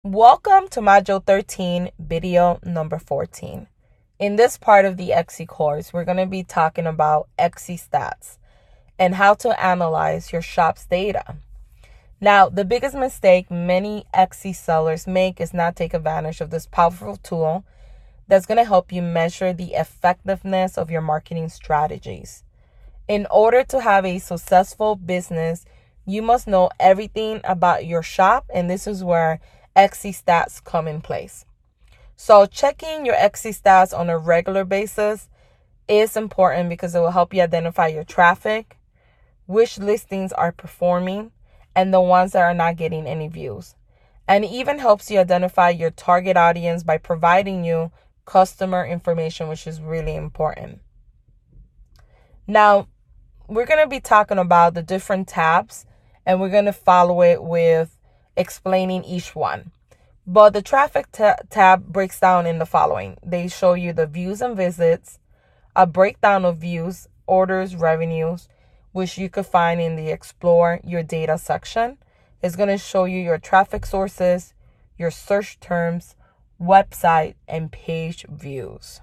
Welcome to Module 13, video number 14. In this part of the Etsy course, we're going to be talking about Etsy stats and how to analyze your shop's data. Now, the biggest mistake many Etsy sellers make is not take advantage of this powerful tool that's going to help you measure the effectiveness of your marketing strategies. In order to have a successful business, you must know everything about your shop, and this is where Etsy stats come in place. So checking your Etsy stats on a regular basis is important because it will help you identify your traffic, which listings are performing, and the ones that are not getting any views. And it even helps you identify your target audience by providing you customer information, which is really important. Now, we're going to be talking about the different tabs, and we're going to follow it with explaining each one. But the traffic tab breaks down in the following. They show you the views and visits, a breakdown of views, orders, revenues, which you could find in the Explore Your Data section. It's going to show you your traffic sources, your search terms, website, and page views.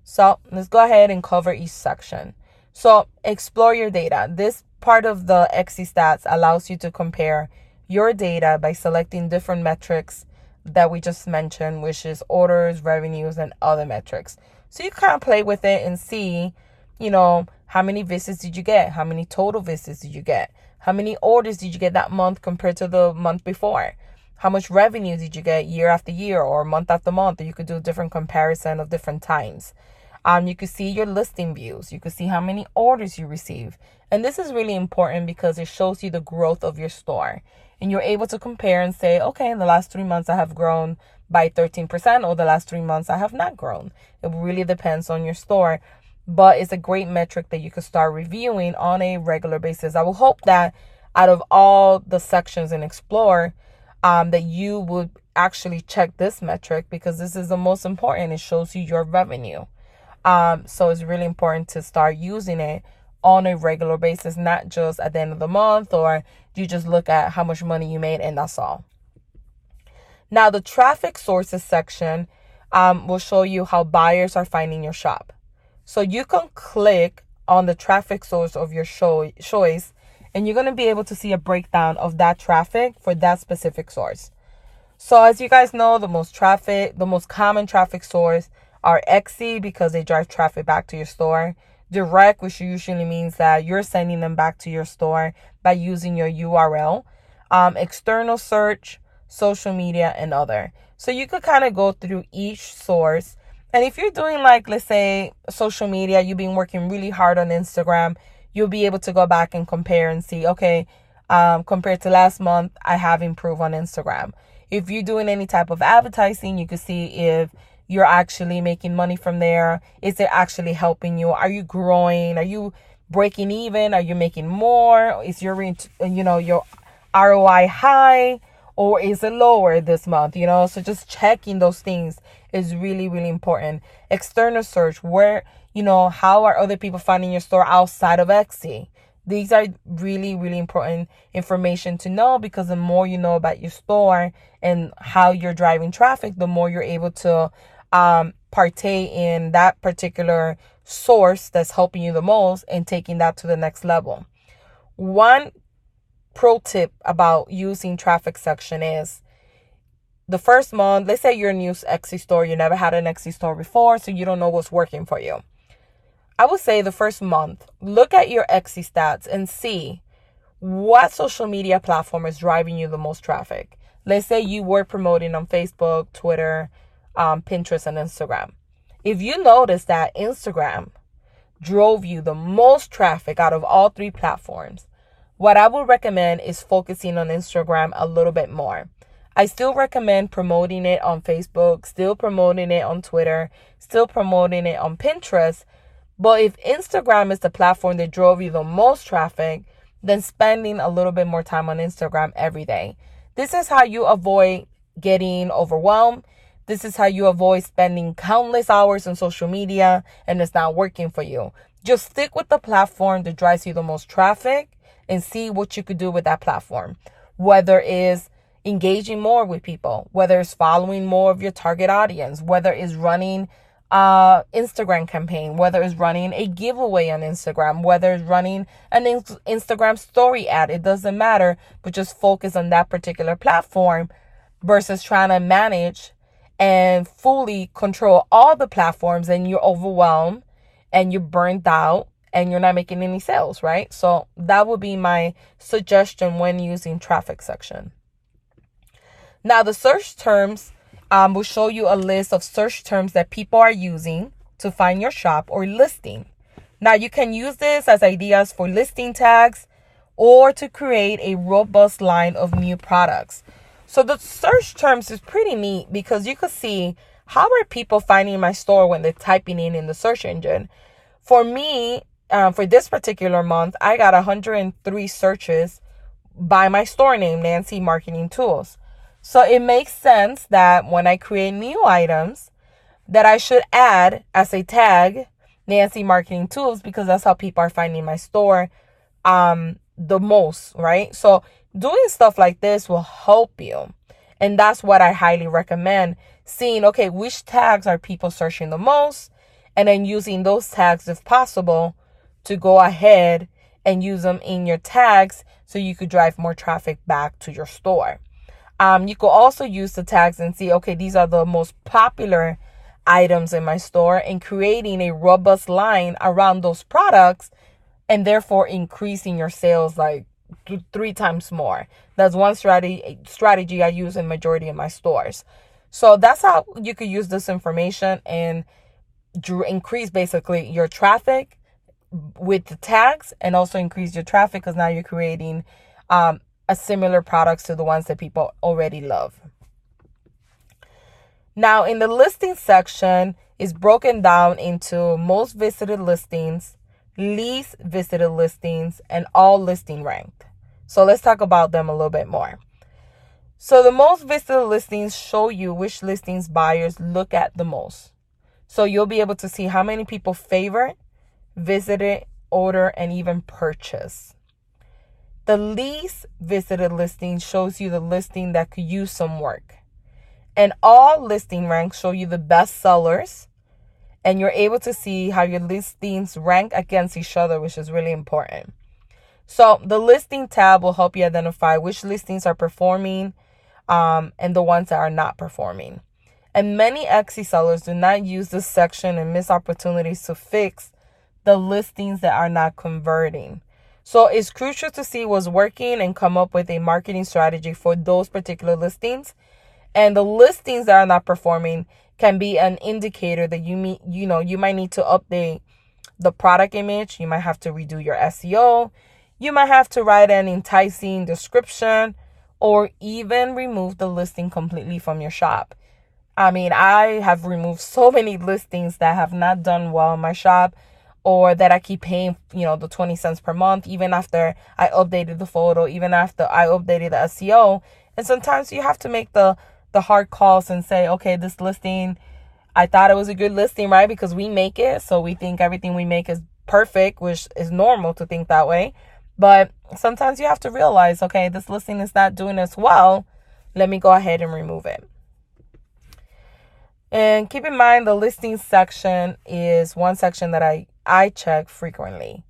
So let's go ahead and cover each section. So explore your data. This part of the Etsy stats allows you to compare your data by selecting different metrics that we just mentioned, which is orders, revenues, and other metrics. So you kind of play with it and see, how many visits did you get? How many total visits did you get? How many orders did you get that month compared to the month before? How much revenue did you get year after year or month after month? You could do a different comparison of different times. You could see your listing views. You could see how many orders you receive. And this is really important because it shows you the growth of your store. And you're able to compare and say, okay, in the last 3 months I have grown by 13%, or the last 3 months I have not grown. It really depends on your store. But it's a great metric that you could start reviewing on a regular basis. I will hope that out of all the sections in Explore, that you would actually check this metric because this is the most important. It shows you your revenue. So it's really important to start using it on a regular basis, not just at the end of the month, or you just look at how much money you made and that's all. Now, the traffic sources section will show you how buyers are finding your shop. So you can click on the traffic source of your choice, and you're going to be able to see a breakdown of that traffic for that specific source. So as you guys know, the most common traffic source are Etsy because they drive traffic back to your store. Direct, which usually means that you're sending them back to your store by using your URL. External search, social media, and other. So you could kind of go through each source. And if you're doing let's say, social media, you've been working really hard on Instagram, you'll be able to go back and compare and see, okay, compared to last month, I have improved on Instagram. If you're doing any type of advertising, you can see if you're actually making money from there. Is it actually helping you? Are you growing? Are you breaking even? Are you making more? Is your ROI high, or is it lower this month? So just checking those things is really, really important. External search, where, how are other people finding your store outside of Etsy? These are really, really important information to know because the more you know about your store and how you're driving traffic, the more you're able to partake in that particular source that's helping you the most and taking that to the next level. One pro tip about using traffic section is the first month, let's say you're a new Etsy store, you never had an Etsy store before, so you don't know what's working for you. I would say the first month, look at your Etsy stats and see what social media platform is driving you the most traffic. Let's say you were promoting on Facebook, Twitter, Pinterest, and Instagram. If you notice that Instagram drove you the most traffic out of all 3 platforms, what I would recommend is focusing on Instagram a little bit more. I still recommend promoting it on Facebook, still promoting it on Twitter, still promoting it on Pinterest. But if Instagram is the platform that drove you the most traffic, then spending a little bit more time on Instagram every day. This is how you avoid getting overwhelmed. This is how you avoid spending countless hours on social media and it's not working for you. Just stick with the platform that drives you the most traffic and see what you could do with that platform. Whether it's engaging more with people, whether it's following more of your target audience, whether it's running Instagram campaign, whether it's running a giveaway on Instagram, whether it's running an Instagram story ad. It doesn't matter, but just focus on that particular platform versus trying to manage and fully control all the platforms, and you're overwhelmed and you're burnt out and you're not making any sales, right? So that would be my suggestion when using traffic section. Now, the search terms will show you a list of search terms that people are using to find your shop or listing. Now, you can use this as ideas for listing tags or to create a robust line of new products. So the search terms is pretty neat because you can see how are people finding my store when they're typing in the search engine. For me, for this particular month, I got 103 searches by my store name, Nancy Marketing Tools. So it makes sense that when I create new items that I should add as a tag Nancy Marketing Tools, because that's how people are finding my store the most, right? So doing stuff like this will help you. And that's what I highly recommend. Seeing, okay, which tags are people searching the most, and then using those tags if possible to go ahead and use them in your tags so you could drive more traffic back to your store. You could also use the tags and see, okay, these are the most popular items in my store, and creating a robust line around those products and therefore increasing your sales like 3 times more. That's one strategy I use in majority of my stores. So that's how you could use this information and increase basically your traffic with the tags, and also increase your traffic because now you're creating a similar products to the ones that people already love. Now, in the listing section is broken down into most visited listings, least visited listings, and all listing ranked. So let's talk about them a little bit more. So the most visited listings show you which listings buyers look at the most. So you'll be able to see how many people favorite, visited, order, and even purchase. The least visited listing shows you the listing that could use some work. And all listing ranks show you the best sellers, and you're able to see how your listings rank against each other, which is really important. So the listing tab will help you identify which listings are performing and the ones that are not performing. And many Etsy sellers do not use this section and miss opportunities to fix the listings that are not converting. So it's crucial to see what's working and come up with a marketing strategy for those particular listings. And the listings that are not performing can be an indicator that you might need to update the product image. You might have to redo your SEO. You might have to write an enticing description, or even remove the listing completely from your shop. I mean, I have removed so many listings that have not done well in my shop, or that I keep paying, the 20 cents per month, even after I updated the photo, even after I updated the SEO. And sometimes you have to make the hard calls and say, okay, this listing, I thought it was a good listing, right? Because we make it, so we think everything we make is perfect, which is normal to think that way. But sometimes you have to realize, okay, this listing is not doing as well. Let me go ahead and remove it. And keep in mind, the listing section is one section that I check frequently.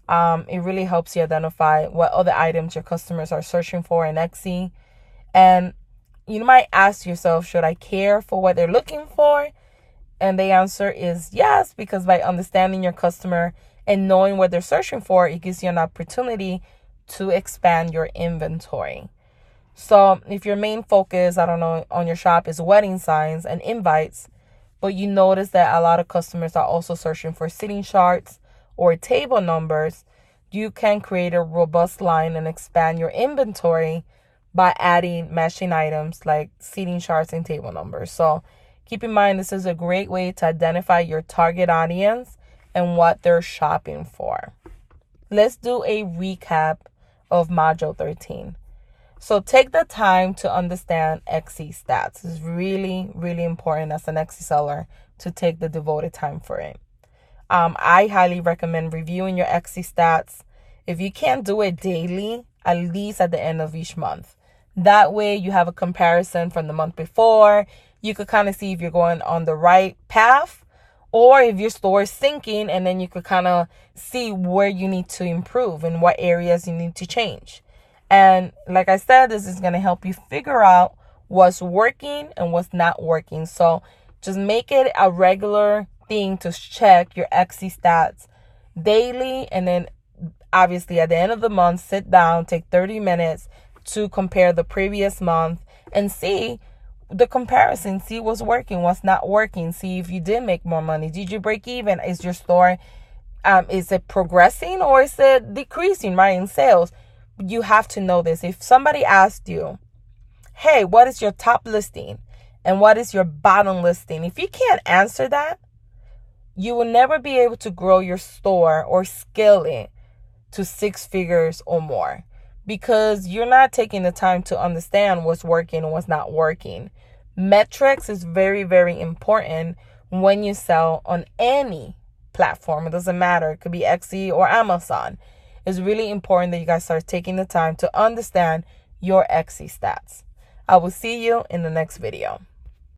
It really helps you identify what other items your customers are searching for in Etsy. And you might ask yourself, should I care for what they're looking for? And the answer is yes, because by understanding your customer and knowing what they're searching for, it gives you an opportunity to expand your inventory. So if your main focus, on your shop is wedding signs and invites, but you notice that a lot of customers are also searching for seating charts or table numbers, you can create a robust line and expand your inventory by adding matching items like seating charts and table numbers. So keep in mind, this is a great way to identify your target audience and what they're shopping for. Let's do a recap of Module 13. So take the time to understand Etsy stats. It's really, really important as an Etsy seller to take the devoted time for it. I highly recommend reviewing your Etsy stats. If you can't do it daily, at least at the end of each month. That way you have a comparison from the month before. You could kind of see if you're going on the right path or if your store is sinking, and then you could kind of see where you need to improve and what areas you need to change. And like I said, this is going to help you figure out what's working and what's not working. So just make it a regular thing to check your Etsy stats daily. And then obviously at the end of the month, sit down, take 30 minutes to compare the previous month and see the comparison, see what's working, what's not working, see if you did make more money. Did you break even? Is your store, is it progressing or is it decreasing, right, in sales? You have to know this. If somebody asked you, hey, what is your top listing and what is your bottom listing? If you can't answer that, you will never be able to grow your store or scale it to 6 figures or more, because you're not taking the time to understand what's working and what's not working. Metrics is very, very important when you sell on any platform. It doesn't matter. It could be Etsy or Amazon. It's really important that you guys start taking the time to understand your Etsy stats. I will see you in the next video.